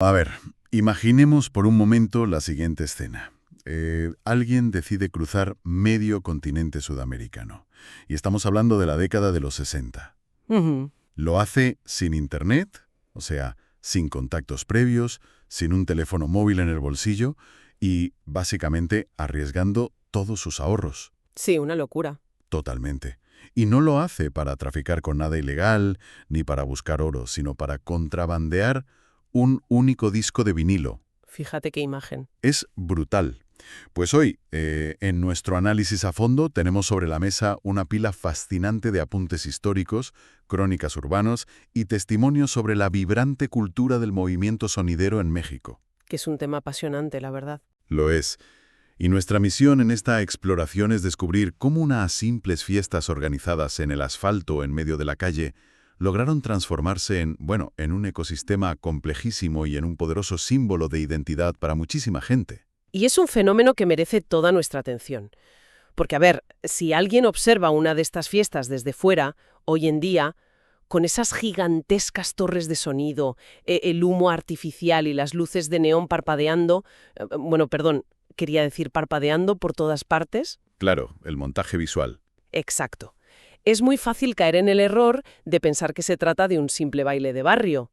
A ver, imaginemos por un momento la siguiente escena. Alguien decide cruzar medio continente sudamericano. Y estamos hablando de la década de los 60. Ujú. Lo hace sin internet, o sea, sin contactos previos, sin un teléfono móvil en el bolsillo y, básicamente, arriesgando todos sus ahorros. Sí, una locura. Totalmente. Y no lo hace para traficar con nada ilegal, ni para buscar oro, sino para contrabandear un único disco de vinilo. Fíjate qué imagen. Es brutal. Pues hoy, en nuestro análisis a fondo, tenemos sobre la mesa una pila fascinante de apuntes históricos, crónicas urbanos y testimonios sobre la vibrante cultura del movimiento sonidero en México. Que es un tema apasionante, la verdad. Lo es. Y nuestra misión en esta exploración es descubrir cómo unas simples fiestas organizadas en el asfalto en medio de la calle lograron transformarse en un ecosistema complejísimo y en un poderoso símbolo de identidad para muchísima gente. Y es un fenómeno que merece toda nuestra atención. Porque, a ver, si alguien observa una de estas fiestas desde fuera, hoy en día, con esas gigantescas torres de sonido, el humo artificial y las luces de neón parpadeando, quería decir parpadeando por todas partes. Claro, el montaje visual. Exacto. Es muy fácil caer en el error de pensar que se trata de un simple baile de barrio,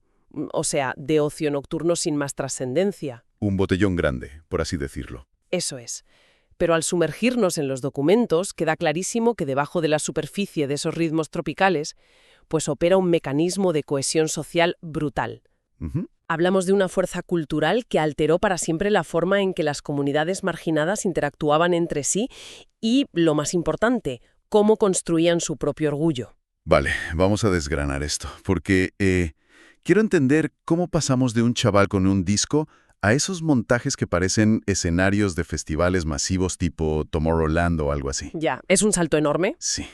o sea, de ocio nocturno sin más trascendencia. Un botellón grande, por así decirlo. Eso es. Pero al sumergirnos en los documentos, queda clarísimo que debajo de la superficie de esos ritmos tropicales, pues opera un mecanismo de cohesión social brutal. Ujú. Hablamos de una fuerza cultural que alteró para siempre la forma en que las comunidades marginadas interactuaban entre sí y, lo más importante, cómo construían su propio orgullo. Vale, vamos a desgranar esto, porque quiero entender cómo pasamos de un chaval con un disco a esos montajes que parecen escenarios de festivales masivos tipo Tomorrowland o algo así. Ya, es un salto enorme. Sí.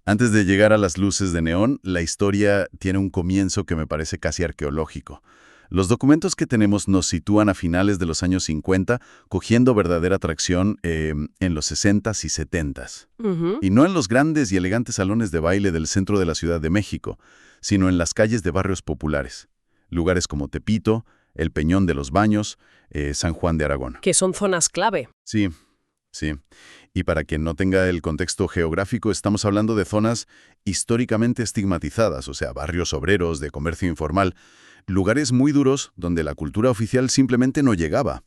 Antes de llegar a las luces de neón, la historia tiene un comienzo que me parece casi arqueológico. Los documentos que tenemos nos sitúan a finales de los años 50, cogiendo verdadera tracción en los 60s y 70s. Ujú. Y no en los grandes y elegantes salones de baile del centro de la Ciudad de México, sino en las calles de barrios populares. Lugares como Tepito, El Peñón de los Baños, San Juan de Aragón. Que son zonas clave. Sí, sí. Y para quien no tenga el contexto geográfico, estamos hablando de zonas históricamente estigmatizadas, o sea, barrios obreros, de comercio informal, lugares muy duros donde la cultura oficial simplemente no llegaba.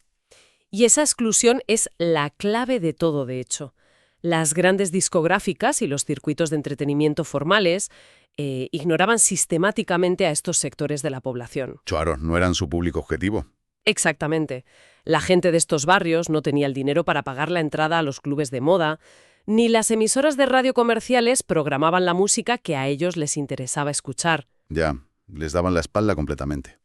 Y esa exclusión es la clave de todo, de hecho. Las grandes discográficas y los circuitos de entretenimiento formales ignoraban sistemáticamente a estos sectores de la población. Claro, no eran su público objetivo. Exactamente. La gente de estos barrios no tenía el dinero para pagar la entrada a los clubes de moda, ni las emisoras de radio comerciales programaban la música que a ellos les interesaba escuchar. Ya, les daban la espalda completamente.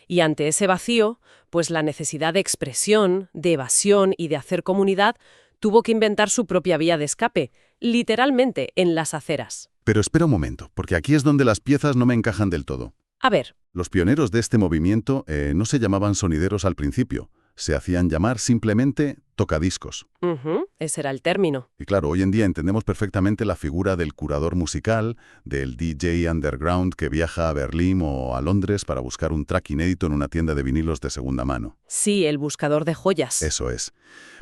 Y ante ese vacío, pues la necesidad de expresión, de evasión y de hacer comunidad tuvo que inventar su propia vía de escape, literalmente en las aceras. Pero espera un momento, porque aquí es donde las piezas no me encajan del todo. A ver, Los pioneros de este movimiento no se llamaban sonideros al principio, se hacían llamar simplemente tocadiscos. ese era el término. Y claro, hoy en día entendemos perfectamente la figura del curador musical, del DJ underground que viaja a Berlín o a Londres para buscar un track inédito en una tienda de vinilos de segunda mano. Sí, el buscador de joyas. Eso es.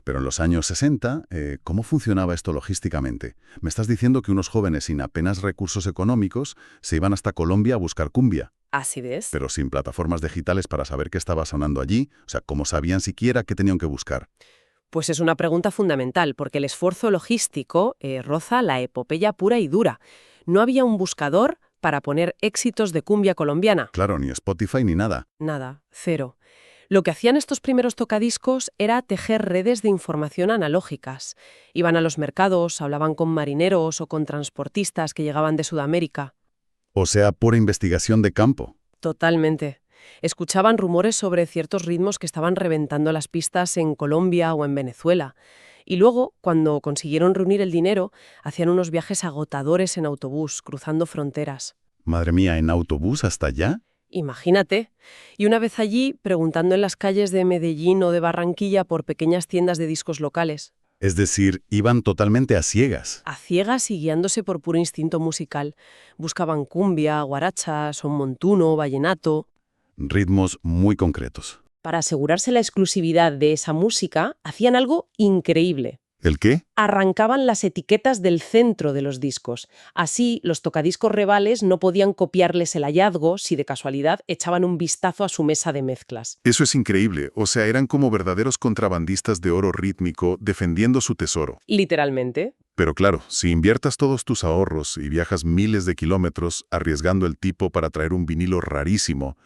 Pero en los años 60, ¿cómo funcionaba esto logísticamente? Me estás diciendo que unos jóvenes sin apenas recursos económicos se iban hasta Colombia a buscar cumbia, Así es. pero sin plataformas digitales para saber qué estaba sonando allí. O sea, ¿cómo sabían siquiera qué tenían que buscar? Pues es una pregunta fundamental, porque el esfuerzo logístico roza la epopeya pura y dura. No había un buscador para poner éxitos de cumbia colombiana. Claro, ni Spotify ni nada. Nada, cero. Lo que hacían estos primeros tocadiscos era tejer redes de información analógicas. Iban a los mercados, hablaban con marineros o con transportistas que llegaban de Sudamérica. O sea, pura investigación de campo. Totalmente. Escuchaban rumores sobre ciertos ritmos que estaban reventando las pistas en Colombia o en Venezuela. Y luego, cuando consiguieron reunir el dinero, hacían unos viajes agotadores en autobús, cruzando fronteras. Madre mía, ¿en autobús hasta allá? Imagínate. Y una vez allí, preguntando en las calles de Medellín o de Barranquilla por pequeñas tiendas de discos locales. Es decir, iban totalmente a ciegas. A ciegas y guiándose por puro instinto musical. Buscaban cumbia, guaracha, son montuno, vallenato. ritmos muy concretos. Para asegurarse la exclusividad de esa música, hacían algo increíble. ¿El qué? Arrancaban las etiquetas del centro de los discos. Así, los tocadiscos rivales no podían copiarles el hallazgo si de casualidad echaban un vistazo a su mesa de mezclas. Eso es increíble, o sea, eran como verdaderos contrabandistas de oro rítmico defendiendo su tesoro. Literalmente. Pero claro, si inviertas todos tus ahorros y viajas miles de kilómetros arriesgando el tipo para traer un vinilo rarísimo,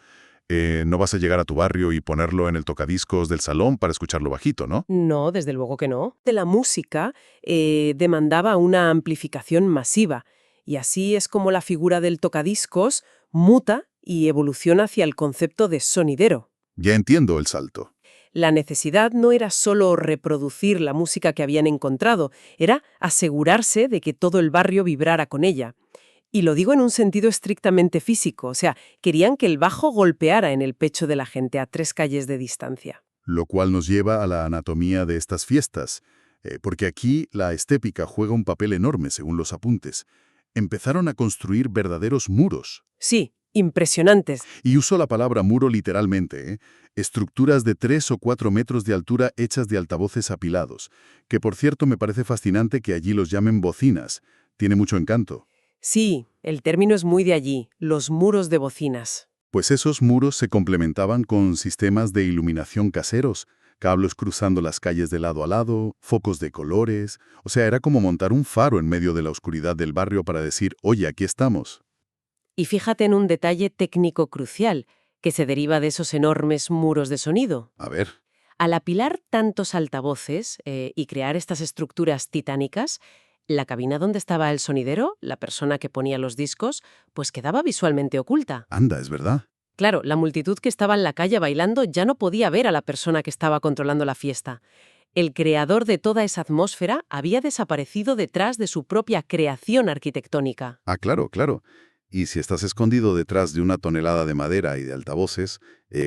no vas a llegar a tu barrio y ponerlo en el tocadiscos del salón para escucharlo bajito, ¿no? No, desde luego que no. De la música demandaba una amplificación masiva, y así es como la figura del tocadiscos muta y evoluciona hacia el concepto de sonidero. Ya entiendo el salto. La necesidad no era solo reproducir la música que habían encontrado, era asegurarse de que todo el barrio vibrara con ella. Y lo digo en un sentido estrictamente físico, o sea, querían que el bajo golpeara en el pecho de la gente a 3 calles de distancia. Lo cual nos lleva a la anatomía de estas fiestas, porque aquí la estépica juega un papel enorme según los apuntes. Empezaron a construir verdaderos muros. Sí, impresionantes. Y uso la palabra muro literalmente, estructuras de 3 o 4 metros de altura hechas de altavoces apilados, que por cierto me parece fascinante que allí los llamen bocinas. Tiene mucho encanto. Sí, el término es muy de allí, los muros de bocinas. Pues esos muros se complementaban con sistemas de iluminación caseros, cables cruzando las calles de lado a lado, focos de colores, o sea, era como montar un faro en medio de la oscuridad del barrio para decir, oye, aquí estamos. Y fíjate en un detalle técnico crucial, que se deriva de esos enormes muros de sonido. A ver, Al apilar tantos altavoces y crear estas estructuras titánicas, la cabina donde estaba el sonidero, la persona que ponía los discos, pues quedaba visualmente oculta. anda, es verdad. Claro, la multitud que estaba en la calle bailando ya no podía ver a la persona que estaba controlando la fiesta. El creador de toda esa atmósfera había desaparecido detrás de su propia creación arquitectónica. Ah, claro, claro. Y si estás escondido detrás de una tonelada de madera y de altavoces,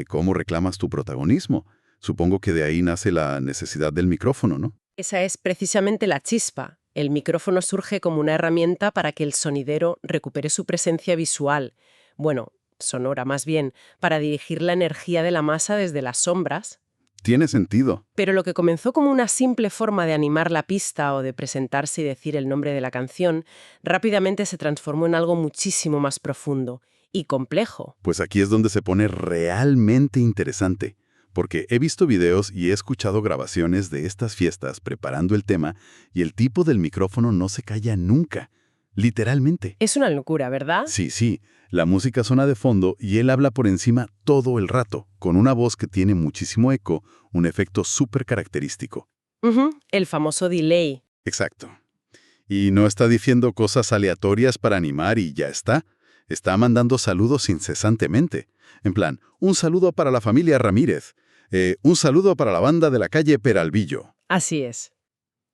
¿cómo reclamas tu protagonismo? Supongo que de ahí nace la necesidad del micrófono, ¿no? Esa es precisamente la chispa. El micrófono surge como una herramienta para que el sonidero recupere su presencia visual. Bueno, sonora más bien, para dirigir la energía de la masa desde las sombras. Tiene sentido. Pero lo que comenzó como una simple forma de animar la pista o de presentarse y decir el nombre de la canción, rápidamente se transformó en algo muchísimo más profundo y complejo. Pues aquí es donde se pone realmente interesante, porque he visto videos y he escuchado grabaciones de estas fiestas preparando el tema y el tipo del micrófono no se calla nunca, literalmente. Es una locura, ¿verdad? Sí, sí, la música suena de fondo y él habla por encima todo el rato, con una voz que tiene muchísimo eco, un efecto súper característico. El famoso delay. Exacto. Y no está diciendo cosas aleatorias para animar y ya está. Está mandando saludos incesantemente. En plan, un saludo para la familia Ramírez, un saludo para la banda de la calle Peralvillo. Así es.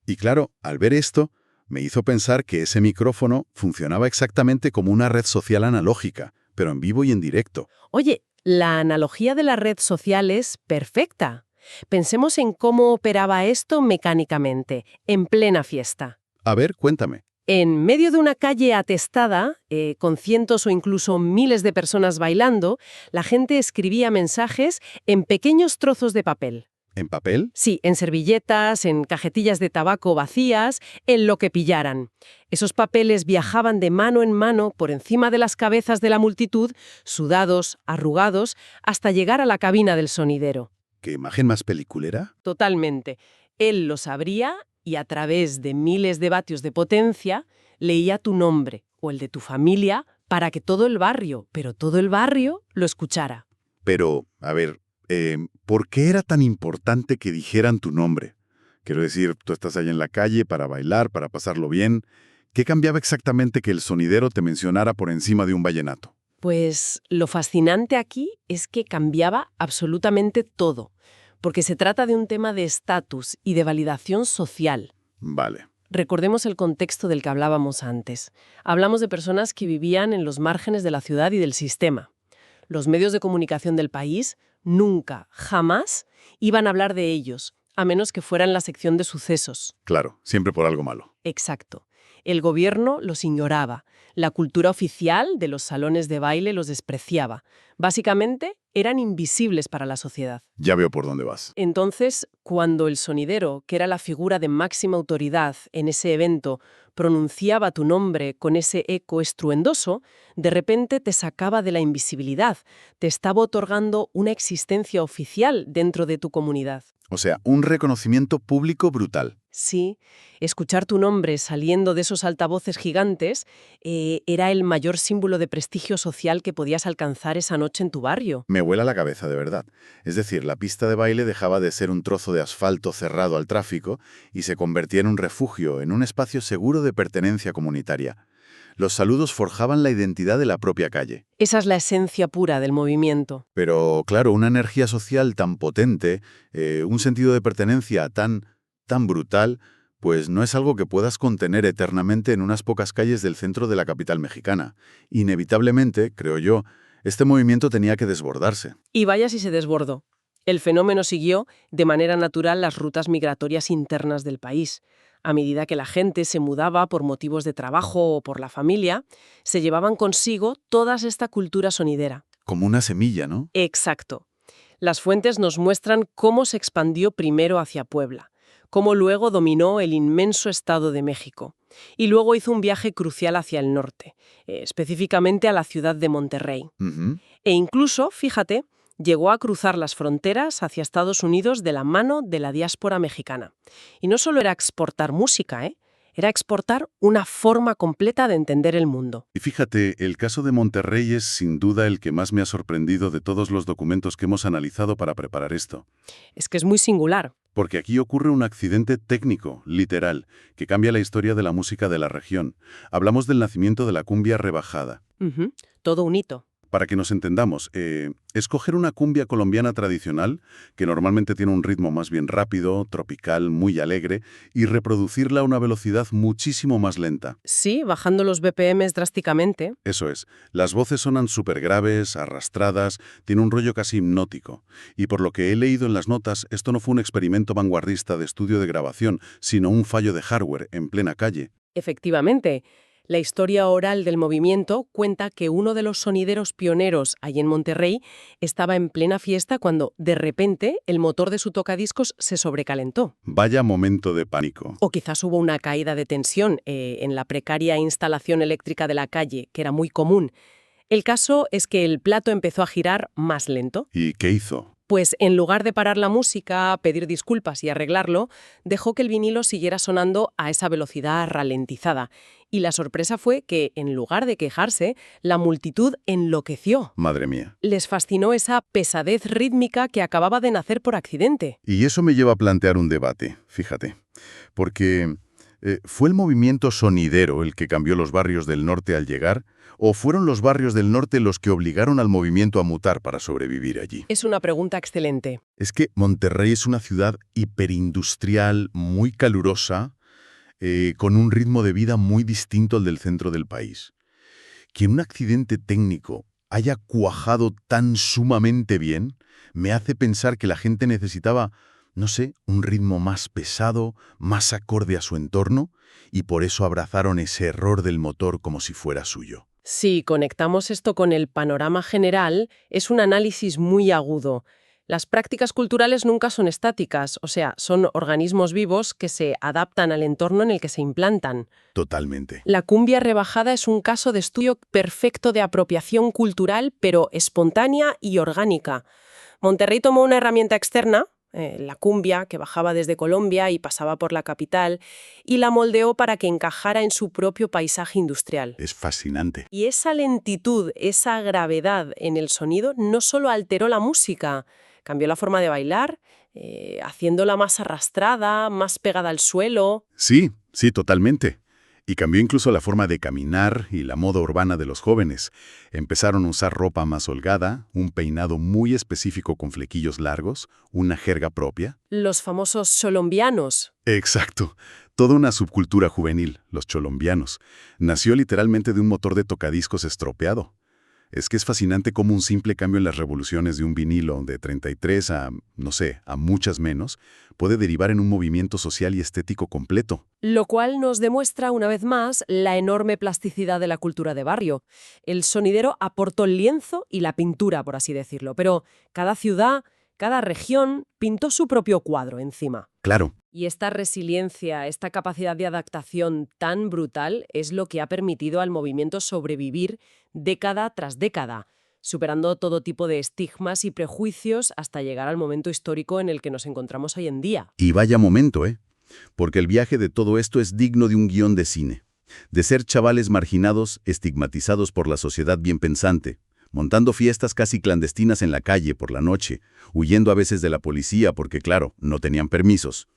Y claro, al ver esto, me hizo pensar que ese micrófono funcionaba exactamente como una red social analógica, pero en vivo y en directo. Oye, la analogía de la red social es perfecta. Pensemos en cómo operaba esto mecánicamente, en plena fiesta. A ver, cuéntame. En medio de una calle atestada, con cientos o incluso miles de personas bailando, la gente escribía mensajes en pequeños trozos de papel. ¿En papel? Sí, en servilletas, en cajetillas de tabaco vacías, en lo que pillaran. Esos papeles viajaban de mano en mano por encima de las cabezas de la multitud, sudados, arrugados, hasta llegar a la cabina del sonidero. ¿Qué imagen más peliculera? Totalmente. Él los abría y a través de miles de vatios de potencia leía tu nombre o el de tu familia para que todo el barrio, pero todo el barrio, lo escuchara. Pero, a ver, ¿por qué era tan importante que dijeran tu nombre? Quiero decir, tú estás ahí en la calle para bailar, para pasarlo bien. ¿Qué cambiaba exactamente que el sonidero te mencionara por encima de un vallenato? Pues lo fascinante aquí es que cambiaba absolutamente todo, porque se trata de un tema de estatus y de validación social. Vale. Recordemos el contexto del que hablábamos antes. Hablamos de personas que vivían en los márgenes de la ciudad y del sistema. Los medios de comunicación del país nunca, jamás, iban a hablar de ellos, a menos que fuera en la sección de sucesos. Claro, siempre por algo malo. Exacto. El gobierno los ignoraba. La cultura oficial de los salones de baile los despreciaba. Básicamente, eran invisibles para la sociedad. Ya veo por dónde vas. Entonces, cuando el sonidero, que era la figura de máxima autoridad en ese evento, pronunciaba tu nombre con ese eco estruendoso, de repente te sacaba de la invisibilidad, te estaba otorgando una existencia oficial dentro de tu comunidad. O sea, un reconocimiento público brutal. Sí, escuchar tu nombre saliendo de esos altavoces gigantes era el mayor símbolo de prestigio social que podías alcanzar esa noche en tu barrio. Me vuela la cabeza, de verdad. Es decir, la pista de baile dejaba de ser un trozo de asfalto cerrado al tráfico y se convertía en un refugio, en un espacio seguro de pertenencia comunitaria. Los saludos forjaban la identidad de la propia calle. Esa es la esencia pura del movimiento. Pero, claro, una energía social tan potente, un sentido de pertenencia tan brutal, pues no es algo que puedas contener eternamente en unas pocas calles del centro de la capital mexicana. Inevitablemente, creo yo, este movimiento tenía que desbordarse. Y vaya si se desbordó. El fenómeno siguió de manera natural las rutas migratorias internas del país. A medida que la gente se mudaba por motivos de trabajo o por la familia, se llevaban consigo toda esta cultura sonidera. Como una semilla, ¿no? Exacto. Las fuentes nos muestran cómo se expandió primero hacia Puebla, cómo luego dominó el inmenso estado de México, y luego hizo un viaje crucial hacia el norte, específicamente a la ciudad de Monterrey. Ujú. E incluso, fíjate, llegó a cruzar las fronteras hacia Estados Unidos de la mano de la diáspora mexicana. Y no solo era exportar música, era exportar una forma completa de entender el mundo. Y fíjate, el caso de Monterrey es sin duda el que más me ha sorprendido de todos los documentos que hemos analizado para preparar esto. Es que es muy singular. Porque aquí ocurre un accidente técnico, literal, que cambia la historia de la música de la región. Hablamos del nacimiento de la cumbia rebajada. Ujú. Todo un hito. Para que nos entendamos, escoger una cumbia colombiana tradicional, que normalmente tiene un ritmo más bien rápido, tropical, muy alegre, y reproducirla a una velocidad muchísimo más lenta. Sí, bajando los BPMs drásticamente. Eso es, las voces sonan súper graves, arrastradas, tiene un rollo casi hipnótico. Y por lo que he leído en las notas, esto no fue un experimento vanguardista de estudio de grabación, sino un fallo de hardware en plena calle. Efectivamente. La historia oral del movimiento cuenta que uno de los sonideros pioneros allí en Monterrey estaba en plena fiesta cuando, de repente, el motor de su tocadiscos se sobrecalentó. Vaya momento de pánico. O quizás hubo una caída de tensión en la precaria instalación eléctrica de la calle, que era muy común. El caso es que el plato empezó a girar más lento. ¿Y qué hizo? Pues en lugar de parar la música, pedir disculpas y arreglarlo, dejó que el vinilo siguiera sonando a esa velocidad ralentizada. Y la sorpresa fue que, en lugar de quejarse, la multitud enloqueció. Madre mía. Les fascinó esa pesadez rítmica que acababa de nacer por accidente. Y eso me lleva a plantear un debate, fíjate. Porque, ¿fue el movimiento sonidero el que cambió los barrios del norte al llegar? ¿O fueron los barrios del norte los que obligaron al movimiento a mutar para sobrevivir allí? Es una pregunta excelente. Es que Monterrey es una ciudad hiperindustrial, muy calurosa, con un ritmo de vida muy distinto al del centro del país. Que un accidente técnico haya cuajado tan sumamente bien me hace pensar que la gente necesitaba, no sé, un ritmo más pesado, más acorde a su entorno, y por eso abrazaron ese error del motor como si fuera suyo. Si conectamos esto con el panorama general, es un análisis muy agudo. Las prácticas culturales nunca son estáticas, o sea, son organismos vivos que se adaptan al entorno en el que se implantan. Totalmente. La cumbia rebajada es un caso de estudio perfecto de apropiación cultural, pero espontánea y orgánica. Monterrey tomó una herramienta externa, la cumbia, que bajaba desde Colombia y pasaba por la capital, y la moldeó para que encajara en su propio paisaje industrial. Es fascinante. Y esa lentitud, esa gravedad en el sonido no solo alteró la música, cambió la forma de bailar, haciéndola más arrastrada, más pegada al suelo. Sí, totalmente. Y cambió incluso la forma de caminar y la moda urbana de los jóvenes. Empezaron a usar ropa más holgada, un peinado muy específico con flequillos largos, una jerga propia. Los famosos colombianos. Exacto. Toda una subcultura juvenil, los cholombianos. Nació literalmente de un motor de tocadiscos estropeado. Es que es fascinante cómo un simple cambio en las revoluciones de un vinilo de 33 a, no sé, a muchas menos, puede derivar en un movimiento social y estético completo. Lo cual nos demuestra una vez más la enorme plasticidad de la cultura de barrio. El sonidero aportó el lienzo y la pintura, por así decirlo, pero cada ciudad, cada región pintó su propio cuadro encima. Claro. Y esta resiliencia, esta capacidad de adaptación tan brutal es lo que ha permitido al movimiento sobrevivir década tras década, superando todo tipo de estigmas y prejuicios hasta llegar al momento histórico en el que nos encontramos hoy en día. Y vaya momento, ¿eh? Porque el viaje de todo esto es digno de un guión de cine. De ser chavales marginados, estigmatizados por la sociedad bien pensante, montando fiestas casi clandestinas en la calle por la noche, huyendo a veces de la policía porque, claro, no tenían permisos.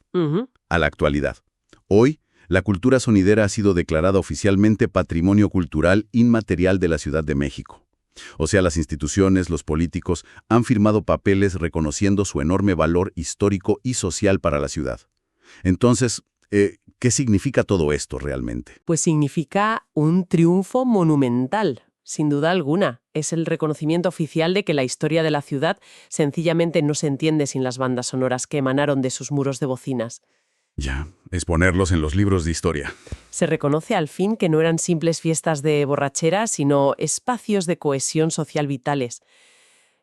A la actualidad. Hoy, la cultura sonidera ha sido declarada oficialmente Patrimonio Cultural Inmaterial de la Ciudad de México. O sea, las instituciones, los políticos, han firmado papeles reconociendo su enorme valor histórico y social para la ciudad. Entonces, ¿qué significa todo esto realmente? Pues significa un triunfo monumental, sin duda alguna. Es el reconocimiento oficial de que la historia de la ciudad sencillamente no se entiende sin las bandas sonoras que emanaron de sus muros de bocinas. Ya, es ponerlos en los libros de historia. Se reconoce al fin que no eran simples fiestas de borrachera, sino espacios de cohesión social vitales.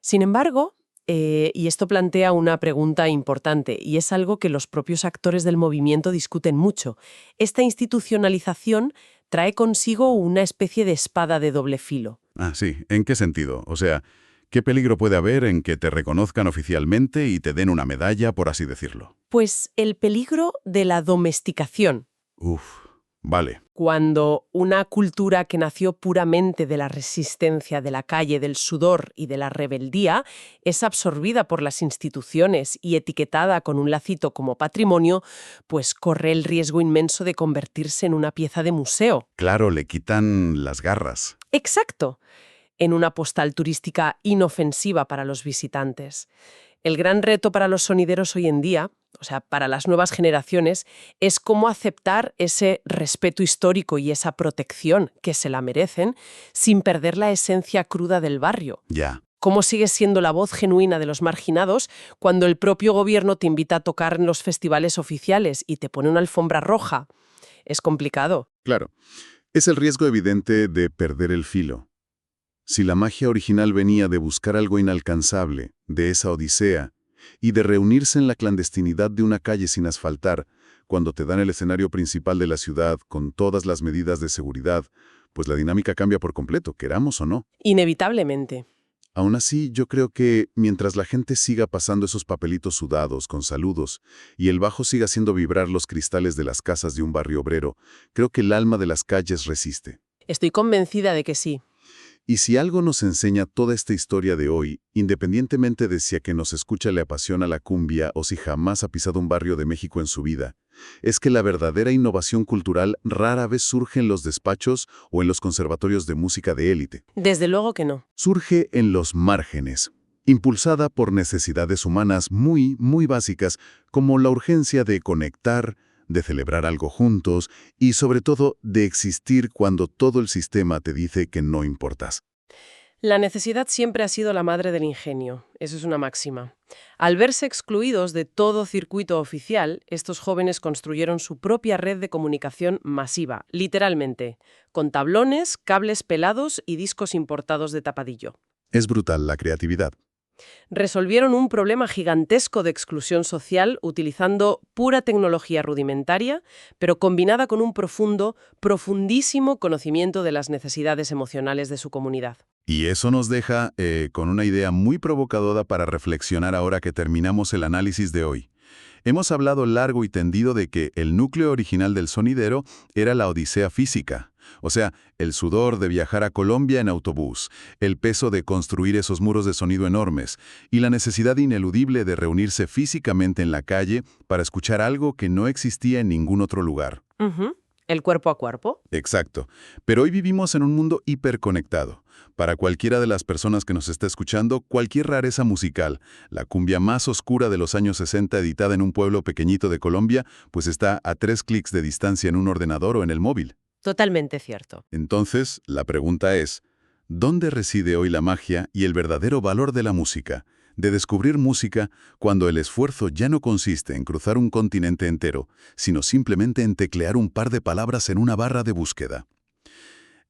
Sin embargo, y esto plantea una pregunta importante, y es algo que los propios actores del movimiento discuten mucho. Esta institucionalización trae consigo una especie de espada de doble filo. Ah, sí. ¿En qué sentido? O sea, ¿qué peligro puede haber en que te reconozcan oficialmente y te den una medalla, por así decirlo? Pues el peligro de la domesticación. Uf, vale. Cuando una cultura que nació puramente de la resistencia de la calle, del sudor y de la rebeldía, es absorbida por las instituciones y etiquetada con un lacito como patrimonio, pues corre el riesgo inmenso de convertirse en una pieza de museo. Claro, le quitan las garras. Exacto, en una postal turística inofensiva para los visitantes. El gran reto para los sonideros hoy en día, o sea, para las nuevas generaciones, es cómo aceptar ese respeto histórico y esa protección que se la merecen sin perder la esencia cruda del barrio. Ya. ¿Cómo sigues siendo la voz genuina de los marginados cuando el propio gobierno te invita a tocar en los festivales oficiales y te pone una alfombra roja? Es complicado. Claro. Es el riesgo evidente de perder el filo. Si la magia original venía de buscar algo inalcanzable, de esa odisea, y de reunirse en la clandestinidad de una calle sin asfaltar, cuando te dan el escenario principal de la ciudad con todas las medidas de seguridad, pues la dinámica cambia por completo, queramos o no. Inevitablemente. Aún así, yo creo que mientras la gente siga pasando esos papelitos sudados con saludos y el bajo siga haciendo vibrar los cristales de las casas de un barrio obrero, creo que el alma de las calles resiste. Estoy convencida de que sí. Y si algo nos enseña toda esta historia de hoy, independientemente de si a quien nos escucha le apasiona la cumbia o si jamás ha pisado un barrio de México en su vida, es que la verdadera innovación cultural rara vez surge en los despachos o en los conservatorios de música de élite. Desde luego que no. Surge en los márgenes, impulsada por necesidades humanas muy, muy básicas, como la urgencia de conectar, de celebrar algo juntos y, sobre todo, de existir cuando todo el sistema te dice que no importas. La necesidad siempre ha sido la madre del ingenio, eso es una máxima. Al verse excluidos de todo circuito oficial, estos jóvenes construyeron su propia red de comunicación masiva, literalmente, con tablones, cables pelados y discos importados de tapadillo. Es brutal la creatividad. Resolvieron un problema gigantesco de exclusión social utilizando pura tecnología rudimentaria, pero combinada con un profundísimo conocimiento de las necesidades emocionales de su comunidad. Y eso nos deja con una idea muy provocadora para reflexionar ahora que terminamos el análisis de hoy. Hemos hablado largo y tendido de que el núcleo original del sonidero era la odisea física. O sea, el sudor de viajar a Colombia en autobús, el peso de construir esos muros de sonido enormes y la necesidad ineludible de reunirse físicamente en la calle para escuchar algo que no existía en ningún otro lugar. ¿El cuerpo a cuerpo? Exacto. Pero hoy vivimos en un mundo hiperconectado. Para cualquiera de las personas que nos está escuchando, cualquier rareza musical, la cumbia más oscura de los años 60 editada en un pueblo pequeñito de Colombia, pues está a 3 clics de distancia en un ordenador o en el móvil. Totalmente cierto. Entonces, la pregunta es, ¿Dónde reside hoy la magia y el verdadero valor de la música? De descubrir música cuando el esfuerzo ya no consiste en cruzar un continente entero, sino simplemente en teclear un par de palabras en una barra de búsqueda.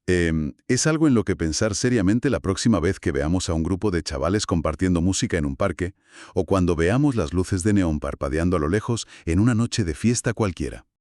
Es algo en lo que pensar seriamente la próxima vez que veamos a un grupo de chavales compartiendo música en un parque, o cuando veamos las luces de neón parpadeando a lo lejos en una noche de fiesta cualquiera.